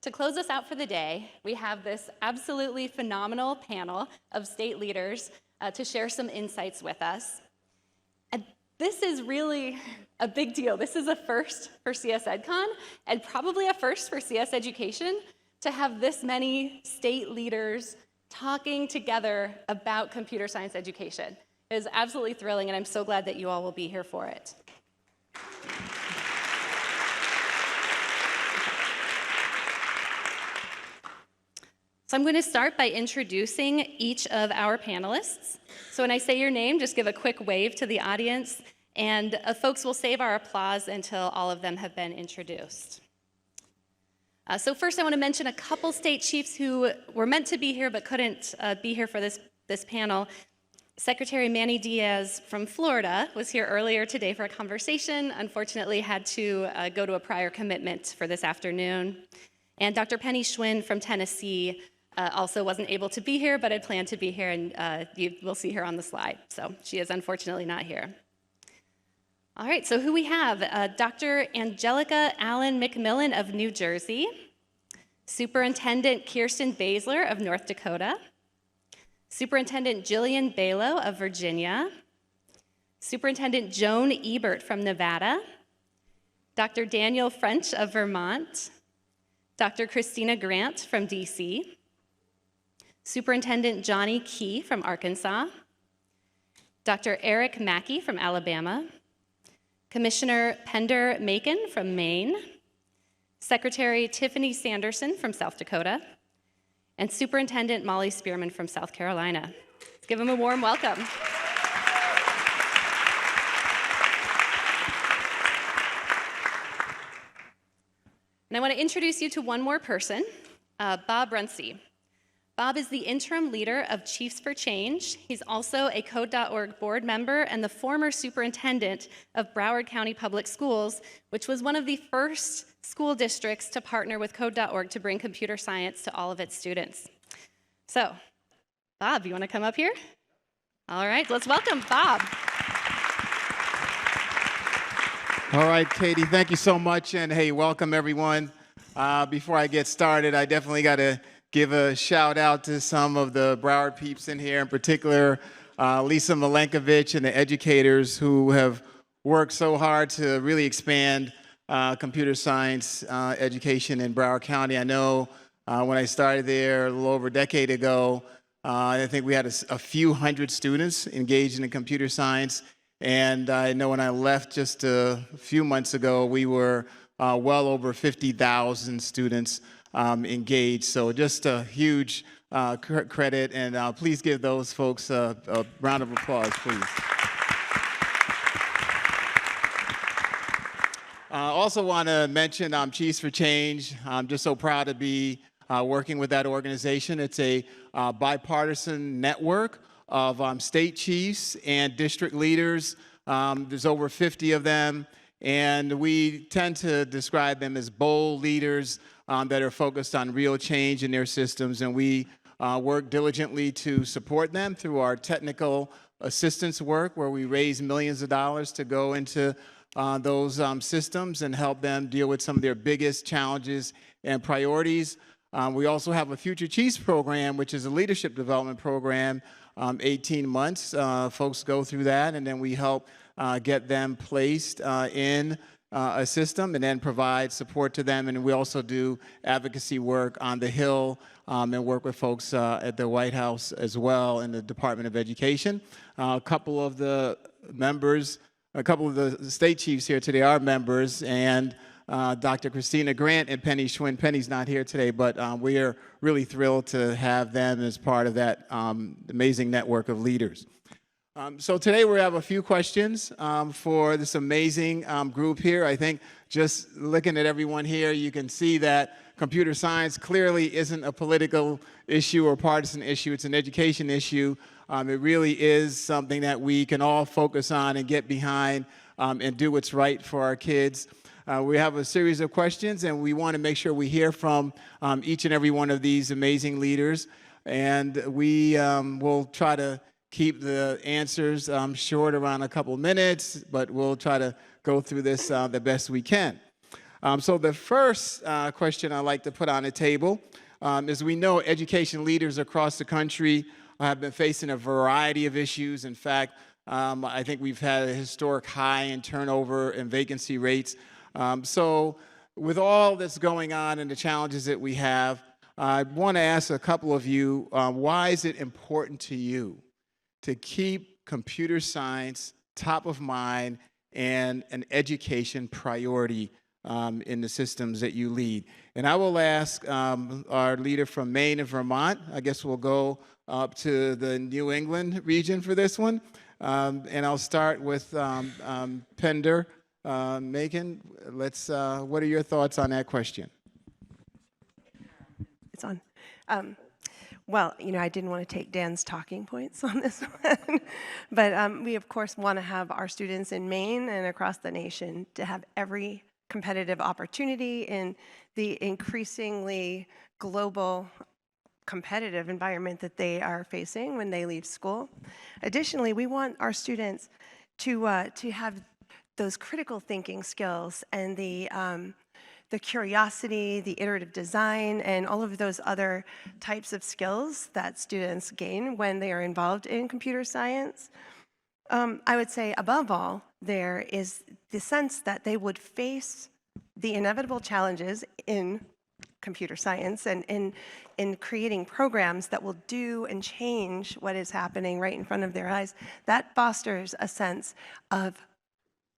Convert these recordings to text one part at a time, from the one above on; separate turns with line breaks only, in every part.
To close us out for the day, we have this absolutely phenomenal panel of state leaders to share some insights with us. And this is really a big deal. This is a first for CSEdCon and probably a first for CS Education to have this many state leaders talking together about computer science education. It is absolutely thrilling, and I'm so glad that you all will be here for it. So I'm going to start by introducing each of our panelists. So when I say your name, just give a quick wave to the audience, and folks will save our applause until all of them have been introduced. So first I want to mention a couple state chiefs who were meant to be here but couldn't be here for this panel. Secretary Manny Diaz from Florida was here earlier today for a conversation, unfortunately had to go to a prior commitment for this afternoon. And Dr. Penny Schwinn from Tennessee also wasn't able to be here, but had planned to be here, and you will see her on the slide. So she is unfortunately not here. All right, so who we have? Dr. Angelica Allen McMillan of New Jersey, Superintendent Kirsten Baszler of North Dakota, Superintendent Jillian Balo of Virginia, Superintendent Joan Ebert from Nevada, Dr. Daniel French of Vermont, Dr. Christina Grant from DC, Superintendent Johnny Key from Arkansas, Dr. Eric Mackey from Alabama, Commissioner Pender Macon from Maine, Secretary Tiffany Sanderson from South Dakota, and Superintendent Molly Spearman from South Carolina. Let's give them a warm welcome. And I want to introduce you to one more person, Bob Renssey. Bob is the interim leader of Chiefs for Change. He's also a Code.org board member and the former superintendent of Broward County Public Schools, which was one of the first school districts to partner with Code.org to bring computer science to all of its students. So, Bob, you want to come up here? All right, let's welcome Bob.
All right, Katie, thank you so much, and hey, welcome everyone. Before I get started, I definitely got to give a shout out to some of the Broward peeps in here, in particular, Lisa Milenkovich and the educators who have worked so hard to really expand computer science education in Broward County. I know when I started there a little over a decade ago, I think we had a few hundred students engaged in computer science. And I know when I left just a few months ago, we were well over 50,000 students engaged. So just a huge credit, and please give those folks a round of applause, please. I also want to mention Chiefs for Change. I'm just so proud to be working with that organization. It's a bipartisan network of state chiefs and district leaders. There's over 50 of them, and we tend to describe them as bold leaders that are focused on real change in their systems, and we work diligently to support them through our technical assistance work, where we raise millions of dollars to go into those systems and help them deal with some of their biggest challenges and priorities. We also have a Future Chiefs program, which is a leadership development program. 18 months, folks go through that, and then we help get them placed in a system and then provide support to them. And we also do advocacy work on the Hill and work with folks at the White House as well in the Department of Education. A couple of the members, a couple of the state chiefs here today are members, and Dr. Christina Grant and Penny Schwinn. Penny's not here today, but we are really thrilled to have them as part of that amazing network of leaders. So today we have a few questions for this amazing group here. I think just looking at everyone here, you can see that computer science clearly isn't a political issue or partisan issue. It's an education issue. It really is something that we can all focus on and get behind and do what's right for our kids. We have a series of questions, and we want to make sure we hear from each and every one of these amazing leaders. And we will try to keep the answers short, around a couple minutes, but we'll try to go through this the best we can. So the first question I'd like to put on the table is we know education leaders across the country have been facing a variety of issues. In fact, I think we've had a historic high in turnover and vacancy rates. So with all that's going on and the challenges that we have, I want to ask a couple of you, why is it important to you to keep computer science top of mind and an education priority in the systems that you lead? And I will ask our leader from Maine and Vermont. I guess we'll go up to the New England region for this one. And I'll start with Pender. Megan, what are your thoughts on that question?
It's on. Well, I didn't want to take Dan's talking points on this one, but we, of course, want to have our students in Maine and across the nation to have every competitive opportunity in the increasingly global competitive environment that they are facing when they leave school. Additionally, we want our students to have those critical thinking skills and the curiosity, the iterative design, and all of those other types of skills that students gain when they are involved in computer science. I would say, above all, there is the sense that they would face the inevitable challenges in computer science and in creating programs that will do and change what is happening right in front of their eyes. That fosters a sense of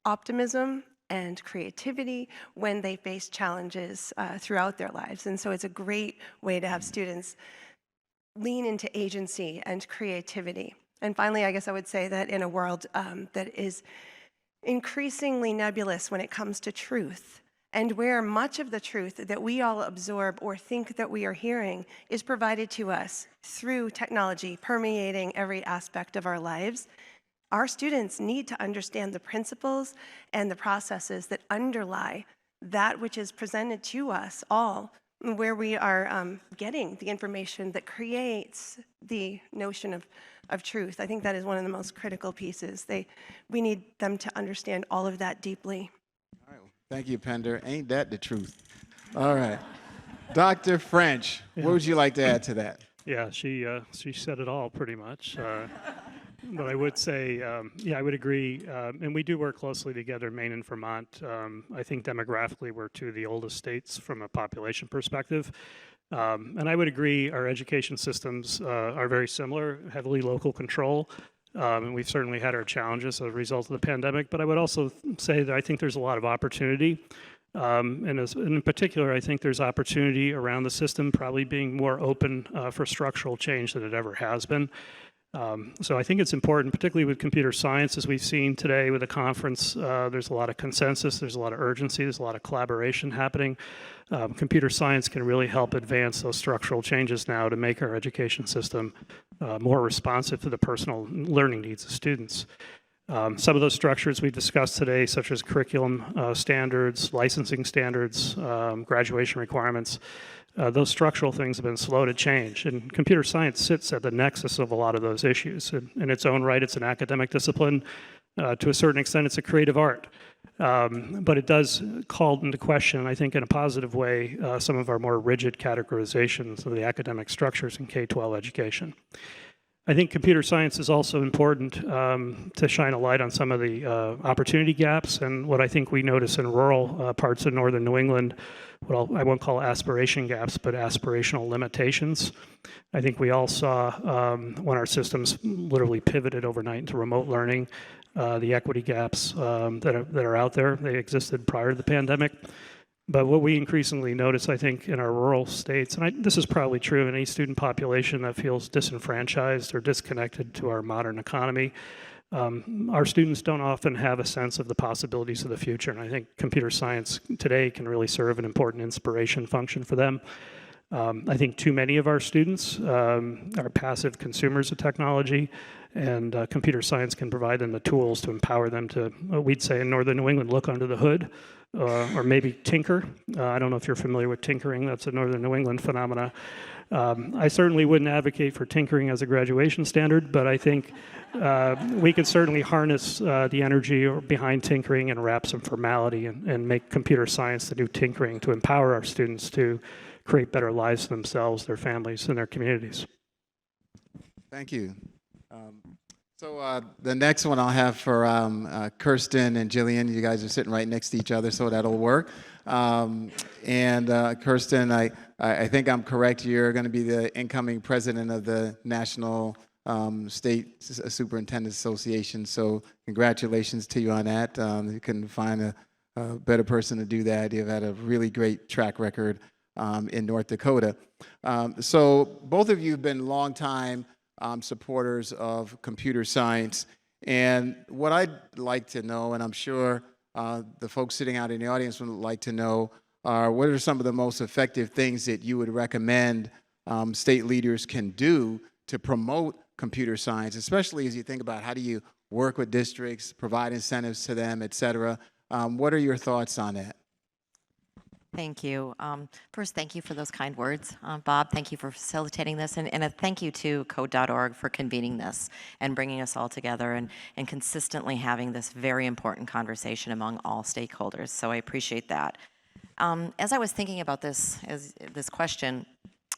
optimism and creativity when they face challenges throughout their lives. And so it's a great way to have students lean into agency and creativity. And finally, I guess I would say that in a world that is increasingly nebulous when it comes to truth, and where much of the truth that we all absorb or think that we are hearing is provided to us through technology permeating every aspect of our lives, our students need to understand the principles and the processes that underlie that which is presented to us all, where we are getting the information that creates the notion of truth. I think that is one of the most critical pieces. We need them to understand all of that deeply.
All right. Thank you, Pender. Ain't that the truth? All right. Dr. French, what would you like to add to that?
Yeah, she said it all pretty much. But I would say, I would agree. And we do work closely together, Maine and Vermont. I think demographically we're two of the oldest states from a population perspective. And I would agree our education systems are very similar, heavily local control. And we've certainly had our challenges as a result of the pandemic. But I would also say that I think there's a lot of opportunity. And in particular, I think there's opportunity around the system probably being more open for structural change than it ever has been. So I think it's important, particularly with computer science, as we've seen today with the conference, there's a lot of consensus, there's a lot of urgency, there's a lot of collaboration happening. Computer science can really help advance those structural changes now to make our education system more responsive to the personal learning needs of students. Some of those structures we discussed today, such as curriculum standards, licensing standards, graduation requirements, those structural things have been slow to change. And computer science sits at the nexus of a lot of those issues. In its own right, it's an academic discipline. To a certain extent, it's a creative art. But it does call into question, I think in a positive way, some of our more rigid categorizations of the academic structures in K-12 education. I think computer science is also important to shine a light on some of the opportunity gaps and what I think we notice in rural parts of northern New England, what I won't call aspiration gaps, but aspirational limitations. I think we all saw when our systems literally pivoted overnight into remote learning, the equity gaps that are out there. They existed prior to the pandemic. But what we increasingly notice, I think, in our rural states, and this is probably true in any student population that feels disenfranchised or disconnected to our modern economy, our students don't often have a sense of the possibilities of the future. And I think computer science today can really serve an important inspiration function for them. I think too many of our students are passive consumers of technology, and computer science can provide them the tools to empower them to, we'd say in Northern New England, look under the hood, or maybe tinker. I don't know if you're familiar with tinkering. That's a Northern New England phenomena. I certainly wouldn't advocate for tinkering as a graduation standard, but I think we could certainly harness the energy behind tinkering and wrap some formality and make computer science the new tinkering to empower our students to create better lives for themselves, their families, and their communities.
Thank you. So the next one I'll have for Kirsten and Jillian. You guys are sitting right next to each other, so that'll work. Kirsten, I think I'm correct. You're going to be the incoming president of the National State Superintendents Association. So congratulations to you on that. You couldn't find a better person to do that. You've had a really great track record in North Dakota. So both of you have been longtime supporters of computer science. And what I'd like to know, and I'm sure the folks sitting out in the audience would like to know, are what are some of the most effective things that you would recommend state leaders can do to promote computer science, especially as you think about how do you work with districts, provide incentives to them, et cetera. What are your thoughts on that?
Thank you. First, thank you for those kind words. Bob, thank you for facilitating this, and a thank you to Code.org for convening this and bringing us all together and consistently having this very important conversation among all stakeholders, so I appreciate that. As I was thinking about this question,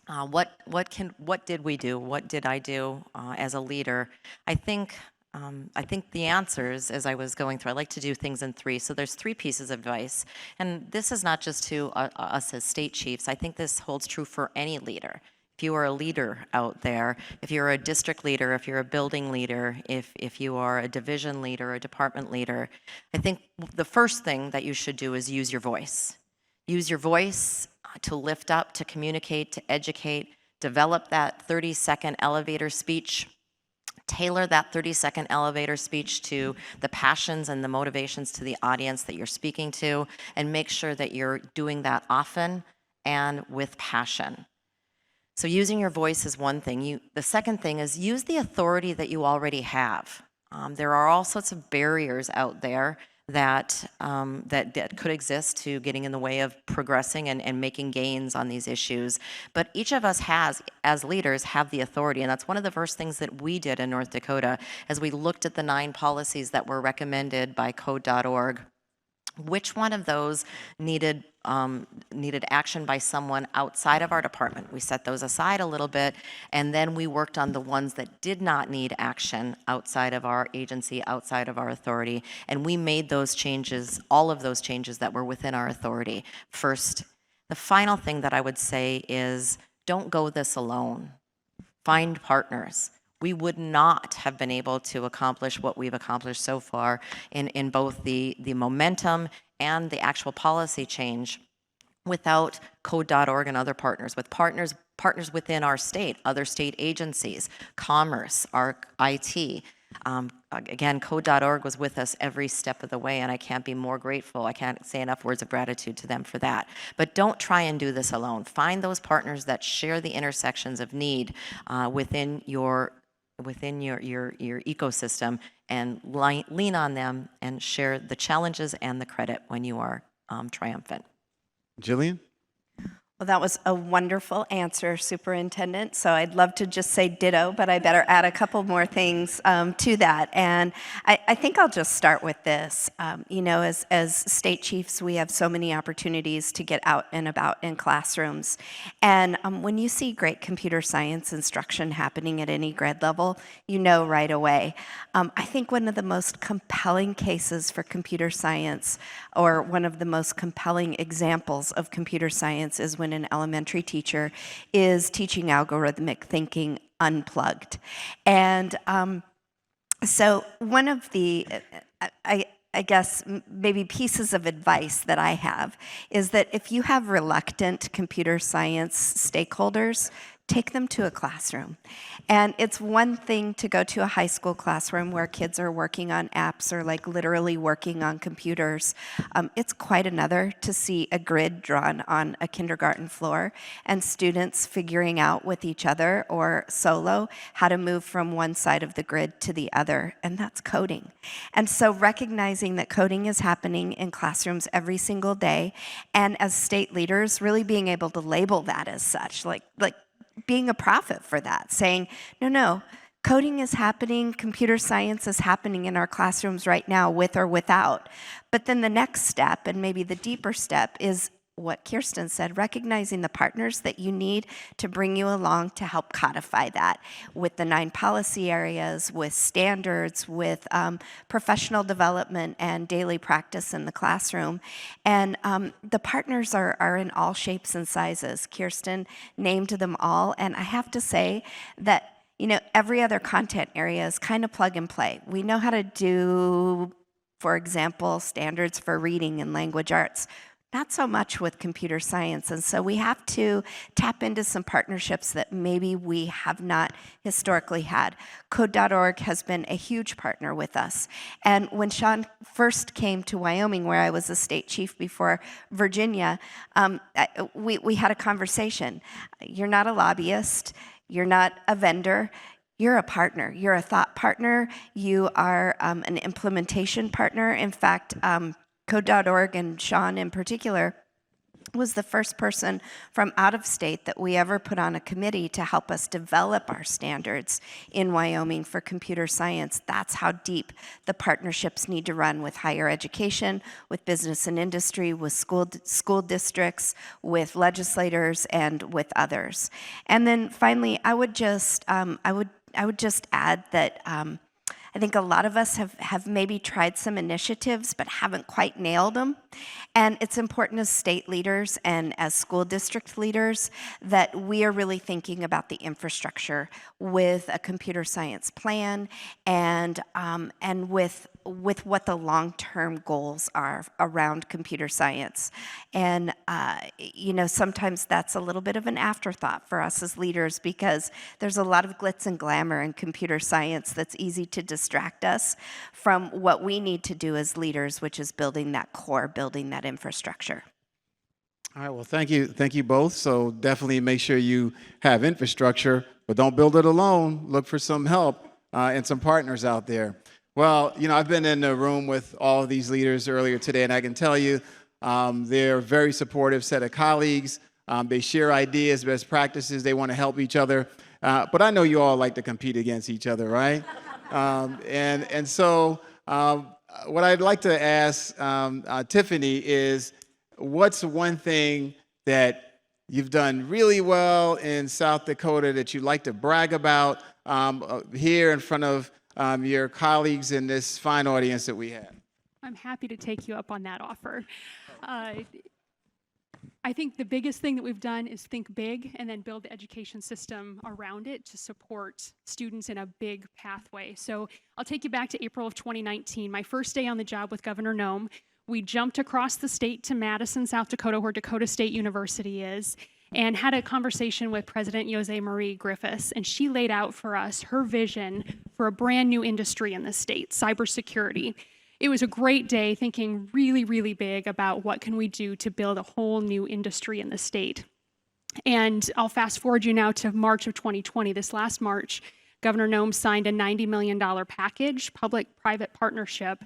what did we do? What did I do as a leader? I think the answers, as I was going through, I like to do things in three. So there's three pieces of advice. And this is not just to us as state chiefs. I think this holds true for any leader. If you are a leader out there, if you're a district leader, if you're a building leader, if you are a division leader, a department leader, I think the first thing that you should do is use your voice. Use your voice to lift up, to communicate, to educate, develop that 30-second elevator speech. Tailor that 30-second elevator speech to the passions and the motivations to the audience that you're speaking to, and make sure that you're doing that often and with passion. So using your voice is one thing. The second thing is use the authority that you already have. There are all sorts of barriers out there that could exist to getting in the way of progressing and making gains on these issues. But each of us as leaders, have the authority. And that's one of the first things that we did in North Dakota as we looked at the 9 policies that were recommended by Code.org. Which one of those needed action by someone outside of our department? We set those aside a little bit, and then we worked on the ones that did not need action outside of our agency, outside of our authority, and we made those changes, all of those changes that were within our authority first. The final thing that I would say is don't go this alone. Find partners. We would not have been able to accomplish what we've accomplished so far in both the momentum and the actual policy change without Code.org and other partners, with partners within our state, other state agencies, commerce, our IT. Again, Code.org was with us every step of the way, and I can't be more grateful. I can't say enough words of gratitude to them for that. But don't try and do this alone. Find those partners that share the intersections of need within your ecosystem, and lean on them and share the challenges and the credit when you are triumphant.
Jillian?
Well, that was a wonderful answer, Superintendent. So I'd love to just say ditto, but I better add a couple more things to that. And I think I'll just start with this. You know, as state chiefs, we have so many opportunities to get out and about in classrooms. And when you see great computer science instruction happening at any grade level, you know right away. I think one of the most compelling cases for computer science, or one of the most compelling examples of computer science, is when an elementary teacher is teaching algorithmic thinking unplugged. And so one of the, I guess, maybe pieces of advice that I have is that if you have reluctant computer science stakeholders, take them to a classroom. And it's one thing to go to a high school classroom where kids are working on apps or like literally working on computers. It's quite another to see a grid drawn on a kindergarten floor and students figuring out with each other or solo how to move from one side of the grid to the other, and that's coding. And so recognizing that coding is happening in classrooms every single day, and as state leaders, really being able to label that as such, like being a prophet for that, saying, no, coding is happening, computer science is happening in our classrooms right now, with or without. But then the next step, and maybe the deeper step, is what Kirsten said, recognizing the partners that you need to bring you along to help codify that with the 9 policy areas, with standards, with professional development and daily practice in the classroom. And the partners are in all shapes and sizes. Kirsten named them all, and I have to say that every other content area is kind of plug and play. We know how to do, for example, standards for reading and language arts. Not so much with computer science, and so we have to tap into some partnerships that maybe we have not historically had. Code.org has been a huge partner with us, and when Sean first came to Wyoming, where I was a state chief before Virginia, we had a conversation. You're not a lobbyist, you're not a vendor, you're a partner. You're a thought partner. You are an implementation partner. In fact, Code.org, and Sean in particular, was the first person from out of state that we ever put on a committee to help us develop our standards in Wyoming for computer science. That's how deep the partnerships need to run with higher education, with business and industry, with school districts, with legislators, and with others. And then finally, I would just add that I think a lot of us have maybe tried some initiatives but haven't quite nailed them. And it's important as state leaders and as school district leaders that we are really thinking about the infrastructure with a computer science plan and with what the long-term goals are around computer science. And, sometimes that's a little bit of an afterthought for us as leaders because there's a lot of glitz and glamour in computer science that's easy to distract us from what we need to do as leaders, which is building that core, building that infrastructure.
All right, well, thank you both. So definitely make sure you have infrastructure, but don't build it alone. Look for some help and some partners out there. Well, I've been in the room with all of these leaders earlier today, and I can tell you they're a very supportive set of colleagues. They share ideas, best practices. They want to help each other. But I know you all like to compete against each other, right? So what I'd like to ask Tiffany is, what's one thing that you've done really well in South Dakota that you'd like to brag about here in front of your colleagues in this fine audience that we have?
I'm happy to take you up on that offer. I think the biggest thing that we've done is think big and then build the education system around it to support students in a big pathway. So I'll take you back to April of 2019, my first day on the job with Governor Noem. We jumped across the state to Madison, South Dakota, where Dakota State University is, and had a conversation with President Jose Marie Griffiths, and she laid out for us her vision for a brand new industry in the state, cybersecurity. It was a great day, thinking really, really big about what can we do to build a whole new industry in the state. And I'll fast forward you now to March of 2020. This last March, Governor Noem signed a $90 million package, public-private partnership,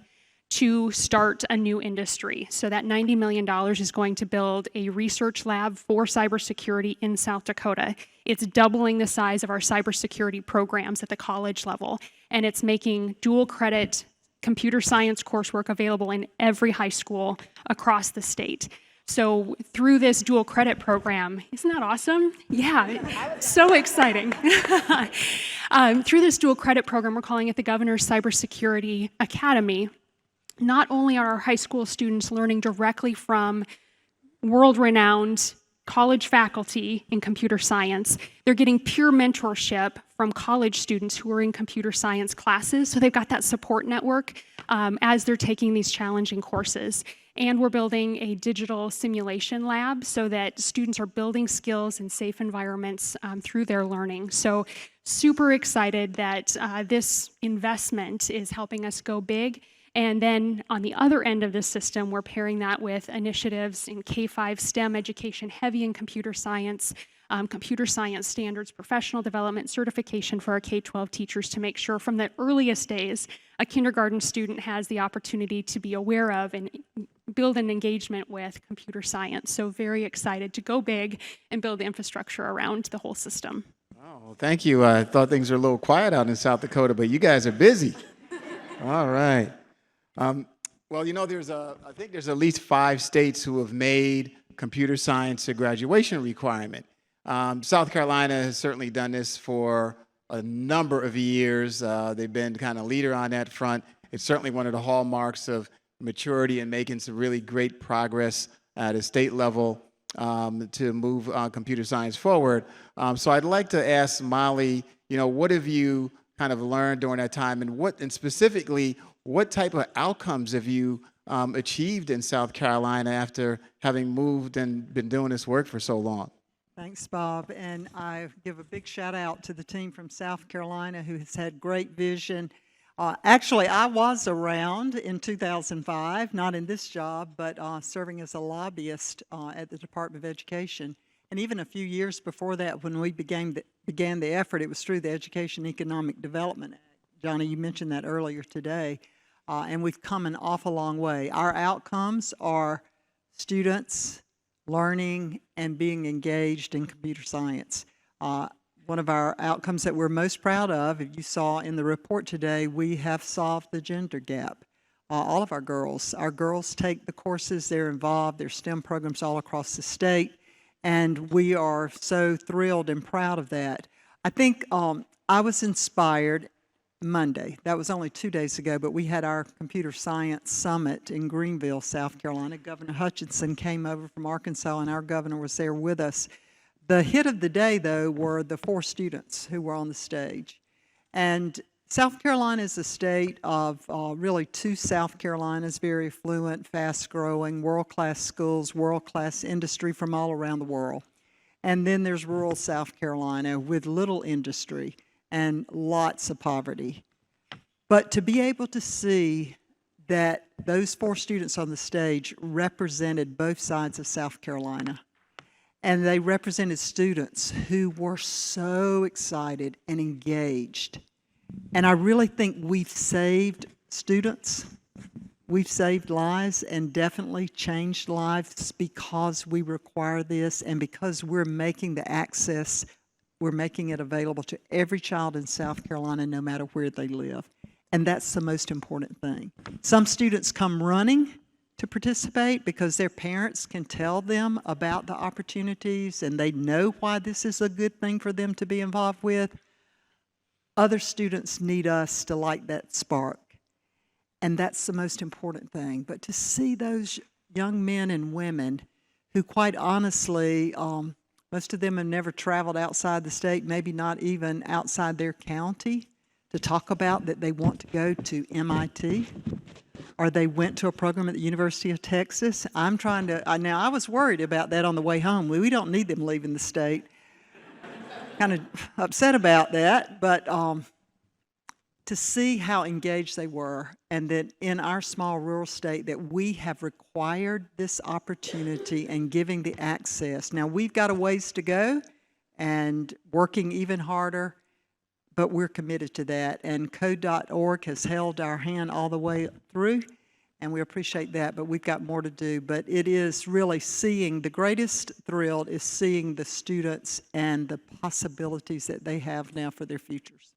to start a new industry. So that $90 million is going to build a research lab for cybersecurity in South Dakota. It's doubling the size of our cybersecurity programs at the college level, and it's making dual credit computer science coursework available in every high school across the state. So through this dual credit program, isn't that awesome? Yeah, so exciting. Through this dual credit program, we're calling it the Governor's Cybersecurity Academy. Not only are our high school students learning directly from world-renowned college faculty in computer science, they're getting peer mentorship from college students who are in computer science classes, so they've got that support network as they're taking these challenging courses. And we're building a digital simulation lab so that students are building skills in safe environments through their learning. So super excited that this investment is helping us go big. And then on the other end of the system, we're pairing that with initiatives in K-5 STEM education, heavy in computer science standards, professional development, certification for our K-12 teachers to make sure from the earliest days, a kindergarten student has the opportunity to be aware of and build an engagement with computer science. So very excited to go big and build the infrastructure around the whole system.
Oh, thank you. I thought things were a little quiet out in South Dakota, but you guys are busy. All right. Well, you know, I think there's at least 5 states who have made computer science a graduation requirement. South Carolina has certainly done this for a number of years. They've been kind of leader on that front. It's certainly one of the hallmarks of maturity and making some really great progress at a state level to move computer science forward. So I'd like to ask Molly, you know, what have you kind of learned during that time, and specifically, what type of outcomes have you achieved in South Carolina after having moved and been doing this work for so long?
Thanks, Bob. And I give a big shout out to the team from South Carolina who has had great vision. Actually, I was around in 2005, not in this job, but serving as a lobbyist at the Department of Education. And even a few years before that, when we began the effort, it was through the Education Economic Development Act. Johnny, you mentioned that earlier today. And we've come an awful long way. Our outcomes are students learning and being engaged in computer science. One of our outcomes that we're most proud of, if you saw in the report today, we have solved the gender gap. All of our girls take the courses, they're involved, there's STEM programs all across the state, and we are so thrilled and proud of that. I think I was inspired Monday. That was only 2 days ago, but we had our computer science summit in Greenville, South Carolina. Governor Hutchinson came over from Arkansas, and our governor was there with us. The hit of the day, though, were the 4 students who were on the stage. And South Carolina is a state of really 2 South Carolinas, very affluent, fast-growing, world-class schools, world-class industry from all around the world. And then there's rural South Carolina with little industry and lots of poverty. But to be able to see that those 4 students on the stage represented both sides of South Carolina, and they represented students who were so excited and engaged. And I really think we've saved students, we've saved lives, and definitely changed lives because we require this and because we're making the access, we're making it available to every child in South Carolina, no matter where they live. And that's the most important thing. Some students come running to participate because their parents can tell them about the opportunities and they know why this is a good thing for them to be involved with. Other students need us to light that spark. And that's the most important thing. But to see those young men and women who, quite honestly, most of them have never traveled outside the state, maybe not even outside their county, to talk about that they want to go to MIT, or they went to a program at the University of Texas. I'm trying to, now I was worried about that on the way home. We don't need them leaving the state. Kind of upset about that, but to see how engaged they were, and that in our small rural state that we have required this opportunity and giving the access. Now we've got a ways to go and working even harder, but we're committed to that. And Code.org has held our hand all the way through, and we appreciate that, but we've got more to do. But it is really seeing, the greatest thrill is seeing the students and the possibilities that they have now for their futures.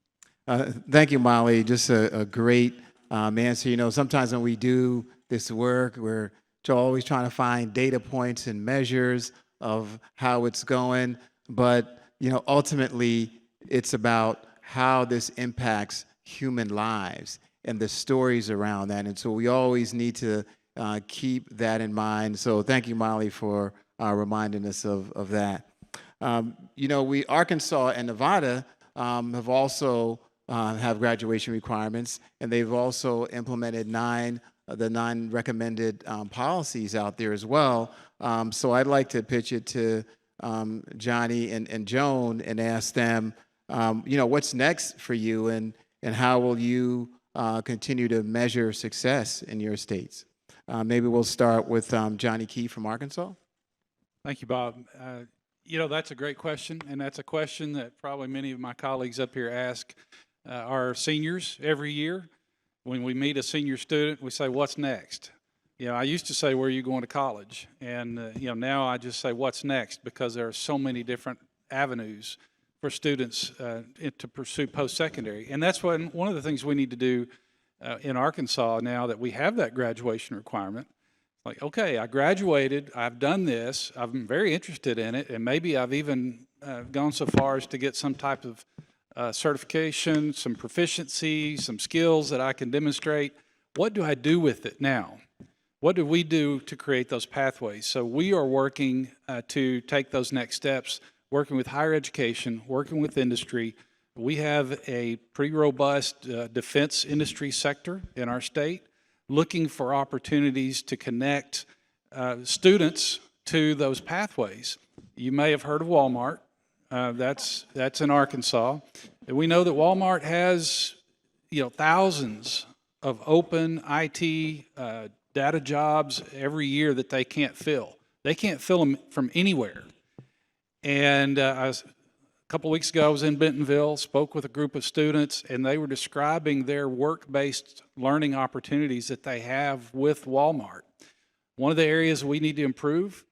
Thank you, Molly. Just a great answer. You know, sometimes when we do this work, we're always trying to find data points and measures of how it's going. But, you know, ultimately, it's about how this impacts human lives and the stories around that. And so we always need to keep that in mind. So thank you, Molly, for reminding us of that. You know, Arkansas and Nevada have also have graduation requirements, and they've also implemented 9 the 9 recommended policies out there as well. So I'd like to pitch it to Johnny and Joan and ask them, what's next for you, and how will you continue to measure success in your states? Maybe we'll start with Johnny Key from Arkansas.
Thank you, Bob. That's a great question, and that's a question that probably many of my colleagues up here ask our seniors every year. When we meet a senior student, we say, what's next? I used to say, where are you going to college? And, now I just say, what's next? Because there are so many different avenues for students to pursue post-secondary. And that's one of the things we need to do in Arkansas now that we have that graduation requirement. Like, okay, I graduated, I've done this, I'm very interested in it, and maybe I've even gone so far as to get some type of certification, some proficiency, some skills that I can demonstrate. What do I do with it now? What do we do to create those pathways? So we are working to take those next steps, working with higher education, working with industry. We have a pretty robust defense industry sector in our state, looking for opportunities to connect students to those pathways. You may have heard of Walmart. That's in Arkansas. And we know that Walmart has thousands of open IT data jobs every year that they can't fill. They can't fill them from anywhere. And a couple weeks ago, I was in Bentonville, spoke with a group of students, and they were describing their work-based learning opportunities that they have with Walmart. One of the areas we need to improve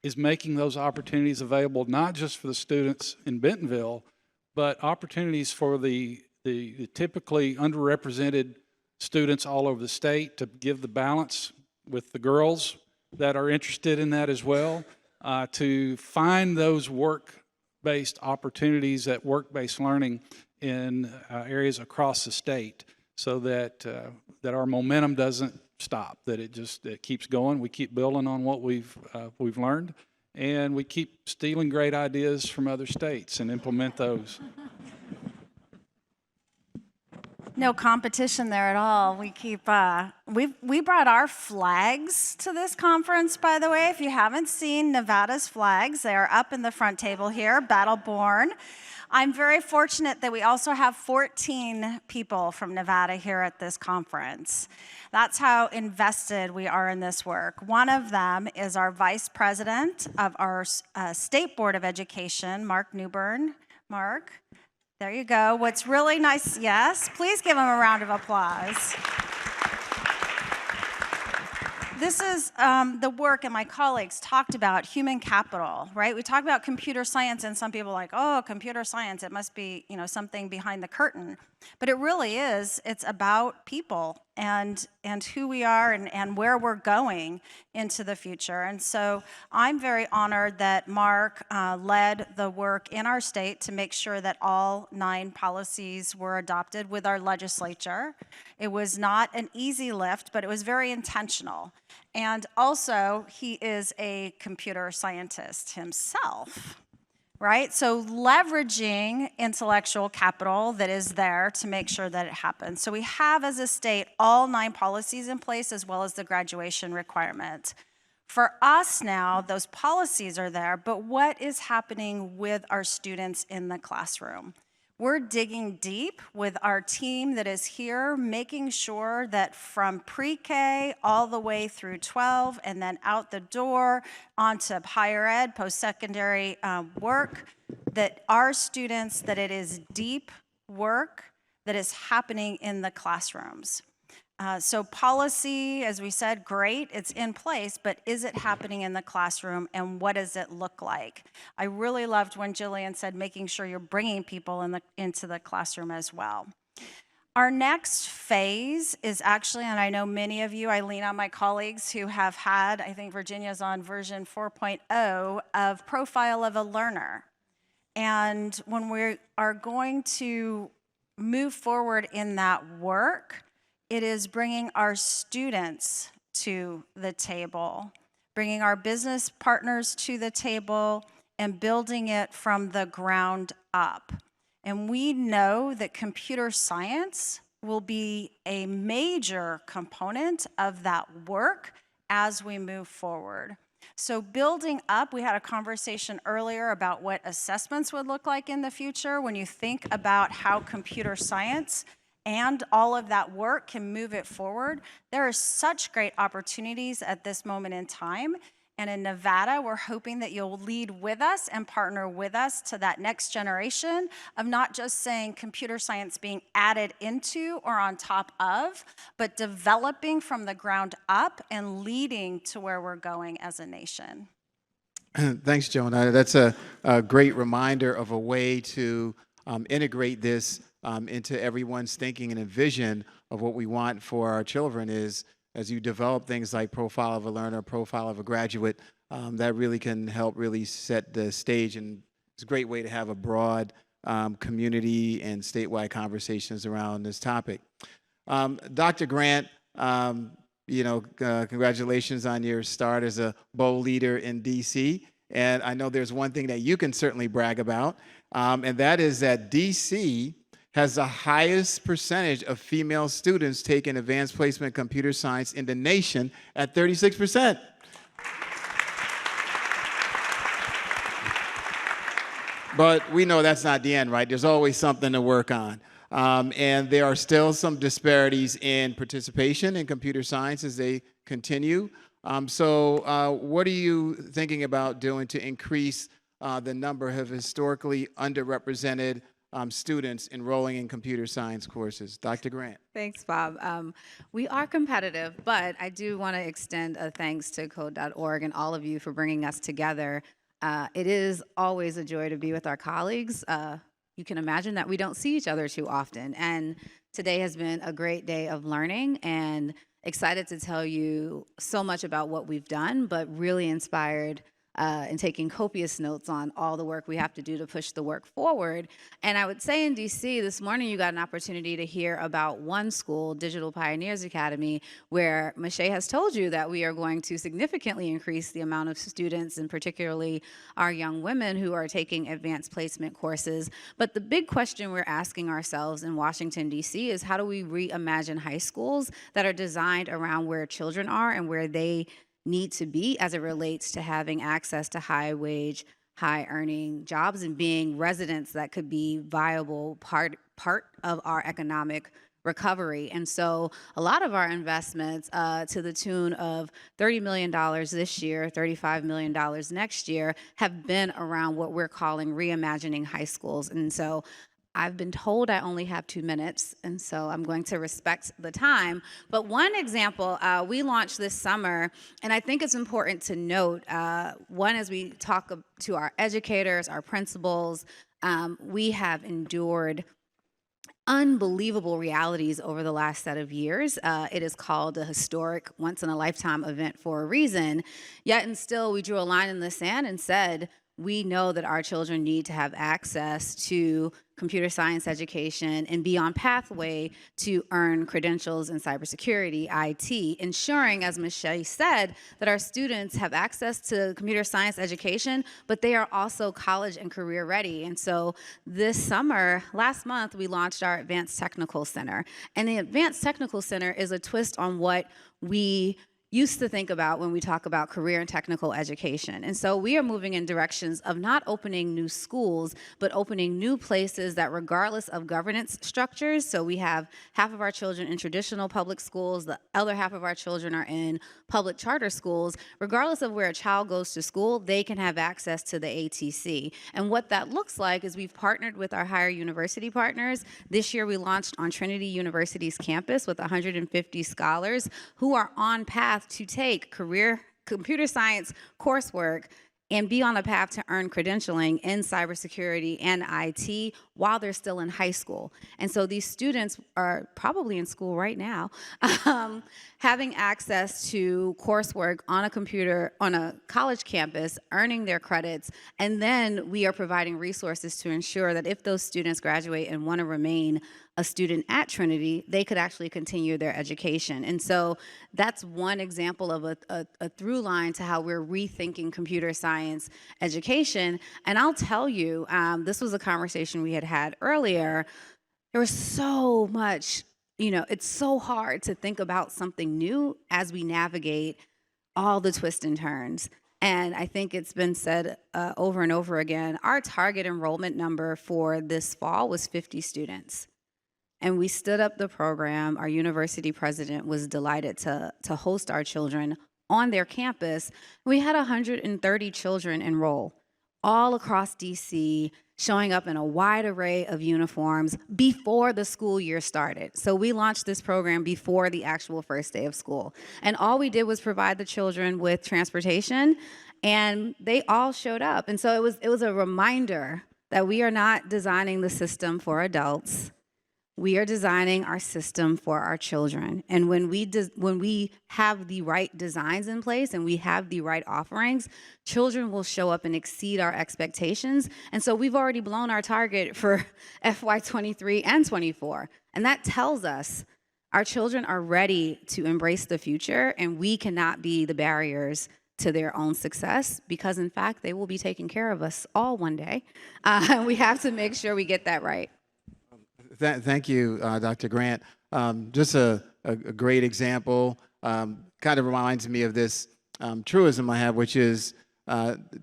is making those opportunities available not just for the students in Bentonville, but opportunities for the typically underrepresented students all over the state, to give the balance with the girls that are interested in that as well, to find those work-based opportunities, that work-based learning in areas across the state, so that our momentum doesn't stop, that it keeps going. We keep building on what we've learned, and we keep stealing great ideas from other states and implement those.
No competition there at all. We keep, we brought our flags to this conference, by the way. If you haven't seen Nevada's flags, they are up in the front table here, battle-born. I'm very fortunate that we also have 14 people from Nevada here at this conference. That's how invested we are in this work. One of them is our vice president of our State Board of Education, Mark Newbern. Mark. There you go. What's really nice, yes, please give him a round of applause. This is the work, and my colleagues talked about human capital, right? We talk about computer science, and some people are like, oh, computer science, it must be, something behind the curtain. But it really is. It's about people and who we are and where we're going into the future. And so I'm very honored that Mark led the work in our state to make sure that all 9 policies were adopted with our legislature. It was not an easy lift, but it was very intentional. And also, he is a computer scientist himself. Right? So leveraging intellectual capital that is there to make sure that it happens. So we have, as a state, all 9 policies in place, as well as the graduation requirement. For us now, those policies are there, but what is happening with our students in the classroom? We're digging deep with our team that is here, making sure that from pre-K all the way through 12 and then out the door onto higher ed, post-secondary work, that our students, that it is deep work that is happening in the classrooms. So policy, as we said, great, it's in place, but is it happening in the classroom, and what does it look like? I really loved when Jillian said making sure you're bringing people into the classroom as well. Our next phase is actually, and I know many of you, I lean on my colleagues who have had, I think Virginia's on version 4.0 of Profile of a Learner. And when we are going to move forward in that work, it is bringing our students to the table, bringing our business partners to the table, and building it from the ground up. And we know that computer science
will be a major component of that work as we move forward. So building up, we had a conversation earlier about what assessments would look like in the future when you think about how computer science and all of that work can move it forward. There are such great opportunities at this moment in time. And in Nevada, we're hoping that you'll lead with us and partner with us to that next generation of not just saying computer science being added into or on top of, but developing from the ground up and leading to where we're going as a nation.
Thanks, Jonah. That's a great reminder of a way to integrate this into everyone's thinking and a vision of what we want for our children is as you develop things like profile of a learner, profile of a graduate, that really can help really set the stage. And it's a great way to have a broad community and statewide conversations around this topic. Dr. Grant, congratulations on your start as a bold leader in DC. And I know there's one thing that you can certainly brag about, and that is that DC has the highest percentage of female students taking advanced placement computer science in the nation at 36%. But we know that's not the end, right? There's always something to work on. And there are still some disparities in participation in computer science as they continue. So what are you thinking about doing to increase the number of historically underrepresented students enrolling in computer science courses? Dr. Grant.
Thanks, Bob. We are competitive, but I do want to extend a thanks to Code.org and all of you for bringing us together. It is always a joy to be with our colleagues. You can imagine that we don't see each other too often, and today has been a great day of learning and excited to tell you so much about what we've done, but really inspired and taking copious notes on all the work we have to do to push the work forward. And I would say in DC this morning, you got an opportunity to hear about one school, Digital Pioneers Academy, where Michelle has told you that we are going to significantly increase the amount of students, and particularly our young women who are taking advanced placement courses. But the big question we're asking ourselves in Washington, DC is how do we reimagine high schools that are designed around where children are and where they need to be as it relates to having access to high wage, high earning jobs and being residents that could be viable part of our economic recovery. And so a lot of our investments to the tune of $30 million this year, $35 million next year have been around what we're calling reimagining high schools. And so I've been told I only have 2 minutes, and so I'm going to respect the time. But one example we launched this summer, and I think it's important to note, one, as we talk to our educators, our principals, we have endured unbelievable realities over the last set of years. It is called a historic once-in-a-lifetime event for a reason, yet and still we drew a line in the sand and said, we know that our children need to have access to computer science education and be on pathway to earn credentials in cybersecurity, IT, ensuring, as Michelle said, that our students have access to computer science education, but they are also college and career ready. And so this summer, last month, we launched our Advanced Technical Center. And the Advanced Technical Center is a twist on what we used to think about when we talk about career and technical education. And so we are moving in directions of not opening new schools, but opening new places that regardless of governance structures, so we have half of our children in traditional public schools, the other half of our children are in public charter schools, regardless of where a child goes to school, they can have access to the ATC. And what that looks like is we've partnered with our higher university partners. This year we launched on Trinity University's campus with 150 scholars who are on path to take career computer science coursework and be on a path to earn credentialing in cybersecurity and IT while they're still in high school. And so these students are probably in school right now, having access to coursework on a college campus, earning their credits, and then we are providing resources to ensure that if those students graduate and want to remain a student at Trinity, they could actually continue their education. And so that's one example of a through line to how we're rethinking computer science education. And I'll tell you, this was a conversation we had earlier. There was so much it's so hard to think about something new as we navigate all the twists and turns. And I think it's been said over and over again, our target enrollment number for this fall was 50 students. And we stood up the program. Our university president was delighted to host our children on their campus. We had 130 children enroll all across DC, showing up in a wide array of uniforms before the school year started. So we launched this program before the actual first day of school. And all we did was provide the children with transportation, and they all showed up. And so it was a reminder that we are not designing the system for adults. We are designing our system for our children. And when we have the right designs in place and we have the right offerings, children will show up and exceed our expectations. And so we've already blown our target for FY23 and 24. And that tells us our children are ready to embrace the future, and we cannot be the barriers to their own success, because in fact, they will be taking care of us all one day. We have to make sure we get that right.
Thank you, Dr. Grant. Just a great example. Kind of reminds me of this truism I have, which is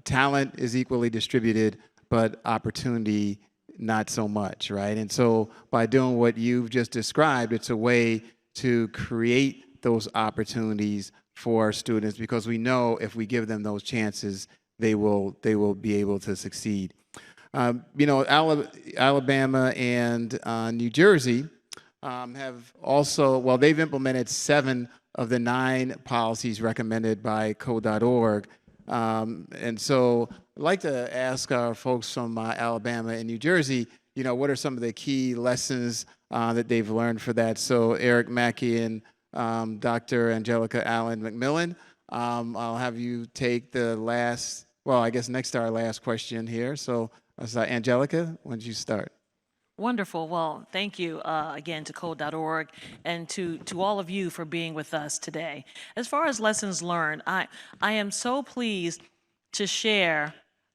talent is equally distributed, but opportunity not so much, right? And so by doing what you've just described, it's a way to create those opportunities for students, because we know if we give them those chances, they will be able to succeed. Alabama and New Jersey have also, well, they've implemented 7 of the 9 policies recommended by Code.org. And so I'd like to ask our folks from Alabama and New Jersey, what are some of the key lessons that they've learned for that? So Eric Mackey and Dr. Angelica Allen McMillan, I'll have you take the last, well, I guess next to our last question here. So Angelica, why don't you start?
Wonderful. Well, thank you again to Code.org and to all of you for being with us today. As far as lessons learned, I am so pleased to share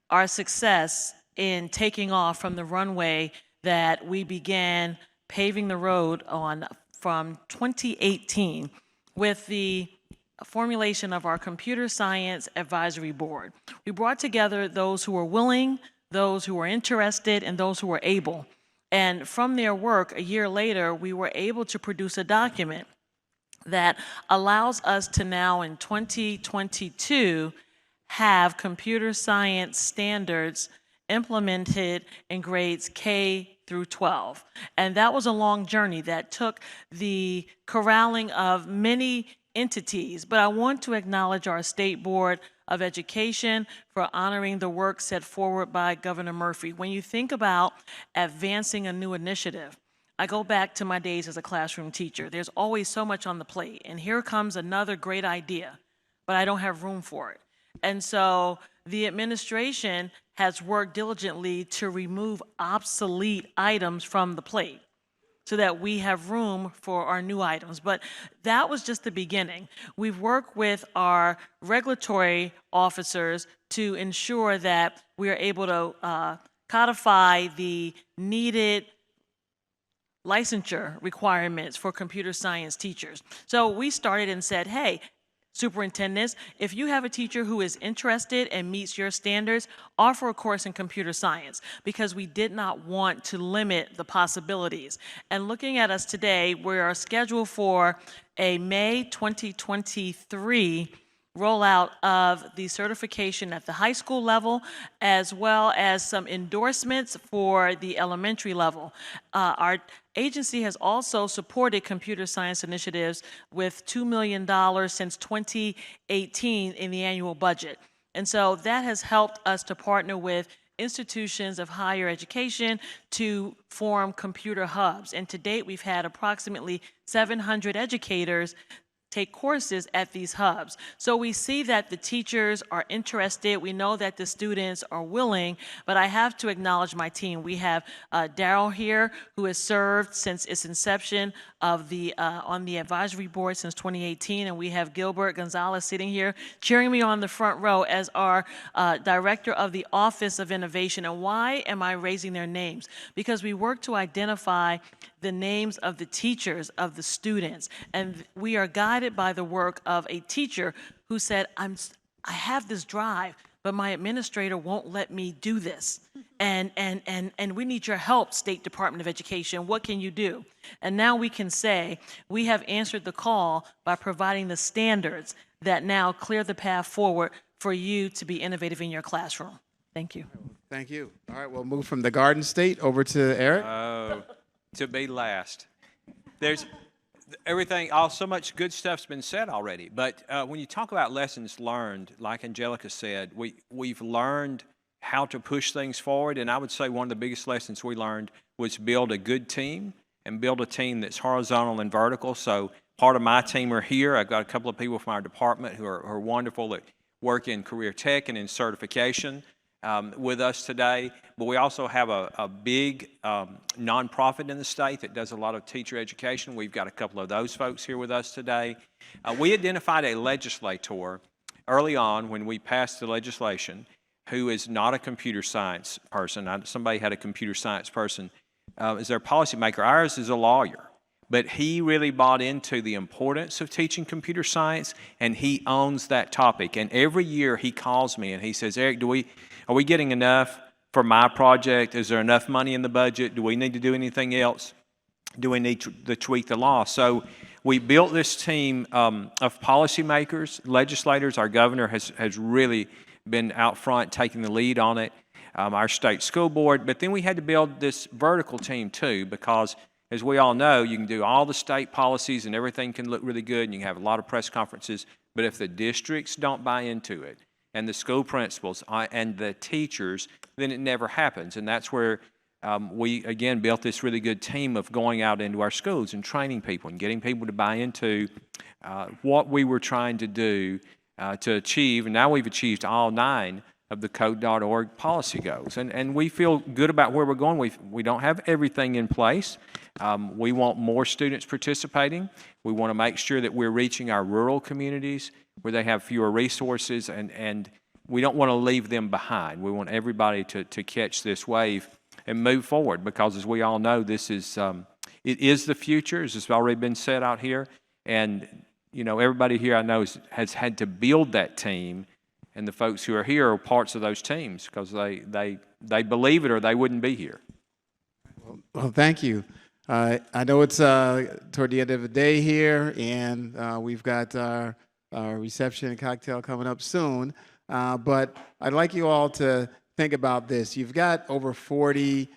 our success in taking off from the runway that we began paving the road on from 2018 with the formulation of our Computer Science Advisory Board. We brought together those who were willing, those who were interested, and those who were able. And from their work, a year later, we were able to produce a document that allows us to now in 2022 have computer science standards implemented in grades K through 12. And that was a long journey that took the corralling of many entities, but I want to acknowledge our State Board of Education for honoring the work set forward by Governor Murphy. When you think about advancing a new initiative, I go back to my days as a classroom teacher. There's always so much on the plate, and here comes another great idea, but I don't have room for it. And so the administration has worked diligently to remove obsolete items from the plate so that we have room for our new items. But that was just the beginning. We've worked with our regulatory officers to ensure that we are able to codify the needed licensure requirements for computer science teachers. So we started and said, hey, superintendents, if you have a teacher who is interested and meets your standards, offer a course in computer science, because we did not want to limit the possibilities. And looking at us today, we are scheduled for a May 2023 rollout of the certification at the high school level, as well as some endorsements for the elementary level. Our agency has also supported computer science initiatives with $2 million since 2018 in the annual budget. And so that has helped us to partner with institutions of higher education to form computer hubs. And to date, we've had approximately 700 educators take courses at these hubs. So we see that the teachers are interested. We know that the students are willing, but I have to acknowledge my team. We have Daryl here, who has served since its inception of on the advisory board since 2018, and we have Gilbert Gonzalez sitting here cheering me on the front row as our director of the Office of Innovation. And why am I raising their names? Because we work to identify the names of the teachers, of the students, and we are guided by the work of a teacher who said, I have this drive, but my administrator won't let me do this. And we need your help, State Department of Education. What can you do? And now we can say, we have answered the call by providing the standards that now clear the path forward for you to be innovative in your classroom. Thank you.
Thank you. All right, we'll move from the Garden State over to Eric.
To be last. There's everything, so much good stuff's been said already, but when you talk about lessons learned, like Angelica said, we've learned how to push things forward, and I would say one of the biggest lessons we learned was build a good team and build a team that's horizontal and vertical. So part of my team are here. I've got a couple of people from our department who are wonderful that work in career tech and in certification with us today. But we also have a big nonprofit in the state that does a lot of teacher education. We've got a couple of those folks here with us today. We identified a legislator early on when we passed the legislation who is not a computer science person. Somebody had a computer science person as their policymaker. Ours is a lawyer. But he really bought into the importance of teaching computer science, and he owns that topic. And every year he calls me and he says, Eric, are we getting enough for my project? Is there enough money in the budget? Do we need to do anything else? Do we need to tweak the law? So we built this team of policymakers, legislators. Our governor has really been out front taking the lead on it, our state school board. But then we had to build this vertical team too, because as we all know, you can do all the state policies and everything can look really good and you can have a lot of press conferences, but if the districts don't buy into it and the school principals and the teachers, then it never happens. And that's where we, again, built this really good team of going out into our schools and training people and getting people to buy into what we were trying to do to achieve. And now we've achieved all 9 of the Code.org policy goals. And we feel good about where we're going. We don't have everything in place. We want more students participating. We want to make sure that we're reaching our rural communities where they have fewer resources, and we don't want to leave them behind. We want everybody to catch this wave and move forward, because as we all know, this is it is the future, as has already been said out here. And you know, everybody here I know has had to build that team, and the folks who are here are parts of those teams because they believe it or they wouldn't be here.
Well, thank you. I know it's toward the end of the day here, and we've got our reception and cocktail coming up soon. But I'd like you all to think about this. You've got over 40,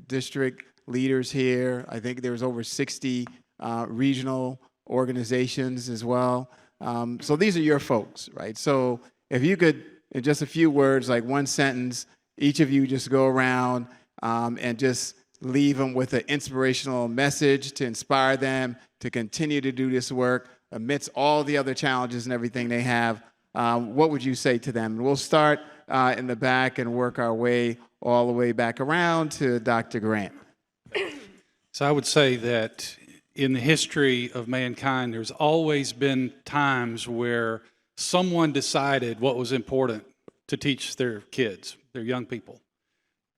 district leaders here. I think there's over 60 regional organizations as well. So these are your folks, right? So if you could, in just a few words, like one sentence, each of you just go around and just leave them with an inspirational message to inspire them to continue to do this work amidst all the other challenges and everything they have. What would you say to them? We'll start in the back and work our way all the way back around to Dr. Grant.
So I would say that in the history of mankind, there's always been times where someone decided what was important to teach their kids, their young people.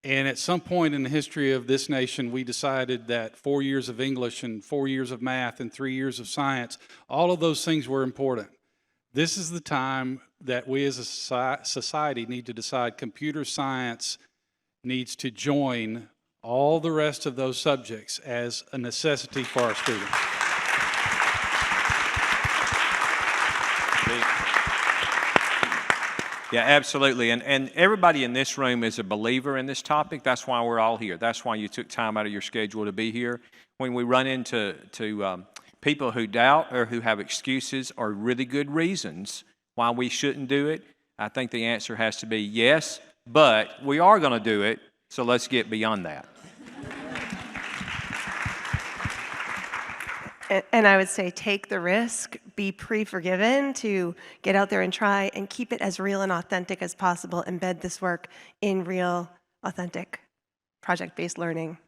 And at some point in the history of this nation, we decided that 4 years of English and 4 years of math and 3 years of science, all of those things were important. This is the time that we as a society need to decide computer science needs to join all the rest of those subjects as a necessity for our students.
Yeah, absolutely. And everybody in this room is a believer in this topic. That's why we're all here. That's why you took time out of your schedule to be here. When we run into people who doubt or who have excuses or really good reasons why we shouldn't do it, I think the answer has to be yes, but we are going to do it, so let's get beyond that.
And I would say take the risk, be pre-forgiven to get out there and try and keep it as real and authentic as possible. Embed this work in real, authentic, project-based learning.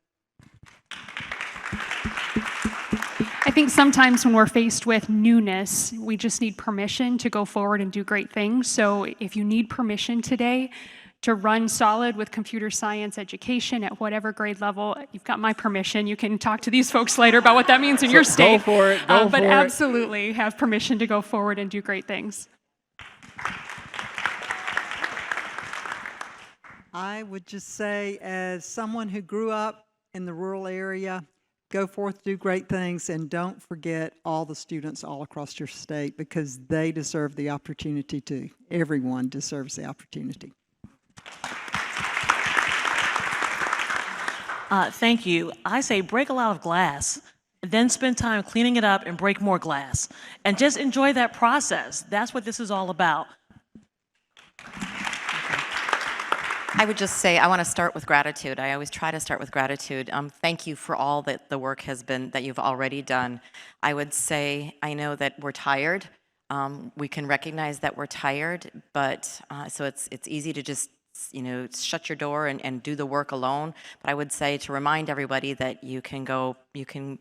I think sometimes when we're faced with newness, we just need permission to go forward and do great things. So if you need permission today to run solid with computer science education at whatever grade level, you've got my permission. You can talk to these folks later about what that means in your state.
Go for it. Go for
but
it.
absolutely have permission to go forward and do great things.
I would just say, as someone who grew up in the rural area, go forth, do great things, and don't forget all the students all across your state, because they deserve the opportunity too. Everyone deserves the opportunity.
Thank you. I say break a lot of glass, then spend time cleaning it up and break more glass. And just enjoy that process. That's what this is all about.
I would just say I want to start with gratitude. I always try to start with gratitude. Thank you for all that the work has been that you've already done. I would say I know that we're tired. We can recognize that we're tired, but so it's easy to just shut your door and do the work alone. But I would say to remind everybody that you can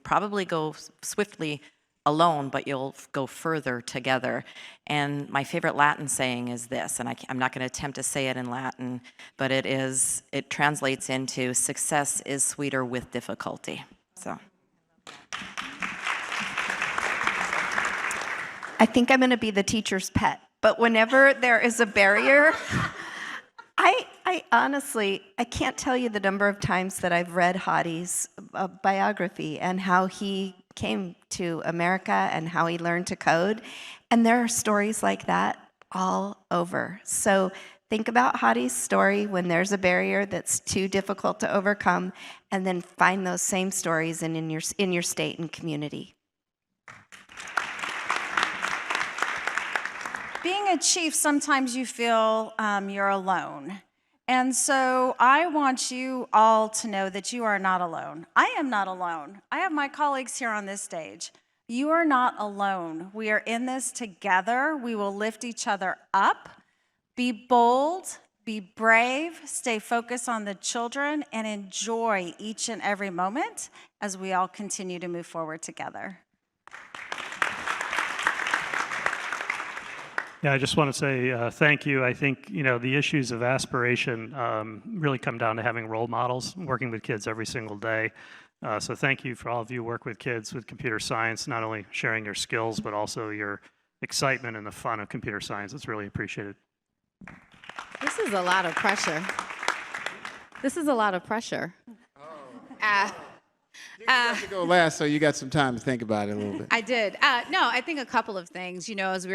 probably go swiftly alone, but you'll go further together. And my favorite Latin saying is this, and I'm not going to attempt to say it in Latin, but it translates into success is sweeter with difficulty. So.
I think I'm going to be the teacher's pet, but whenever there is a barrier, I honestly, I can't tell you the number of times that I've read Hadi's biography and how he came to America and how he learned to code. And there are stories like that all over. So think about Hadi's story when there's a barrier that's too difficult to overcome, and then find those same stories in your state and community.
Being a chief, sometimes you feel you're alone. And so I want you all to know that you are not alone. I am not alone. I have my colleagues here on this stage. You are not alone. We are in this together. We will lift each other up. Be bold, be brave, stay focused on the children, and enjoy each and every moment as we all continue to move forward together.
Yeah, I just want to say thank you. I think, the issues of aspiration really come down to having role models, working with kids every single day. So thank you for all of you who work with kids with computer science, not only sharing your skills, but also your excitement and the fun of computer science. It's really appreciated.
This is a lot of pressure. This is a lot of pressure.
You have to go last, so you got some time to think about it a little bit.
I did. No, I think a couple of things. As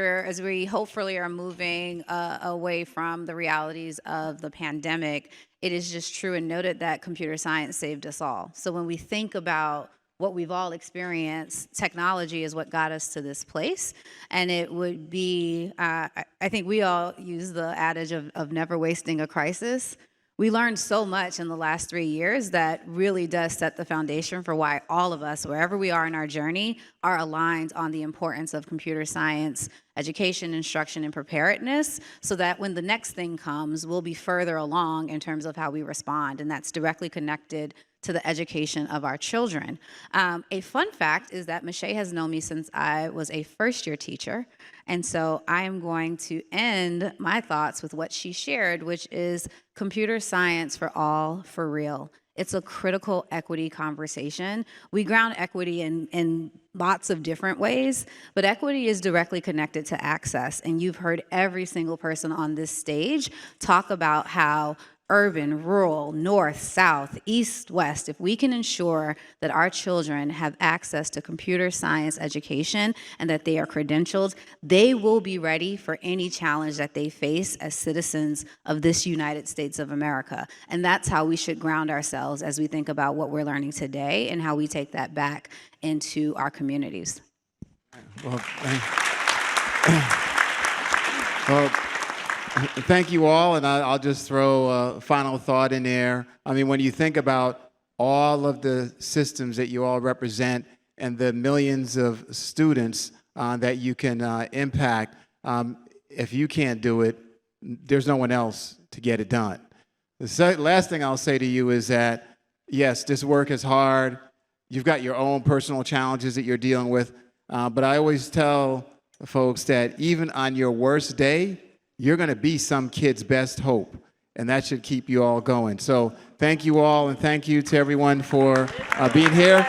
we hopefully are moving away from the realities of the pandemic, it is just true and noted that computer science saved us all. So when we think about what we've all experienced, technology is what got us to this place. And it would be, I think we all use the adage of never wasting a crisis. We learned so much in the last 3 years that really does set the foundation for why all of us, wherever we are in our journey, are aligned on the importance of computer science, education, instruction, and preparedness, so that when the next thing comes, we'll be further along in terms of how we respond. And that's directly connected to the education of our children. A fun fact is that Michelle has known me since I was a first-year teacher. And so I am going to end my thoughts with what she shared, which is computer science for all, for real. It's a critical equity conversation. We ground equity in lots of different ways, but equity is directly connected to access. And you've heard every single person on this stage talk about how urban, rural, north, south, east, west, if we can ensure that our children have access to computer science education and that they are credentialed, they will be ready for any challenge that they face as citizens of this United States of America. And that's how we should ground ourselves as we think about what we're learning today and how we take that back into our communities.
Well, thank you all, and I'll just throw a final thought in there. I mean, when you think about all of the systems that you all represent, and the millions of students that you can impact. If you can't do it, there's no one else to get it done. The last thing I'll say to you is that, yes, this work is hard. You've got your own personal challenges that you're dealing with. But I always tell folks that even on your worst day, you're going to be some kid's best hope. And that should keep you all going. So thank you all, and thank you to everyone for being here.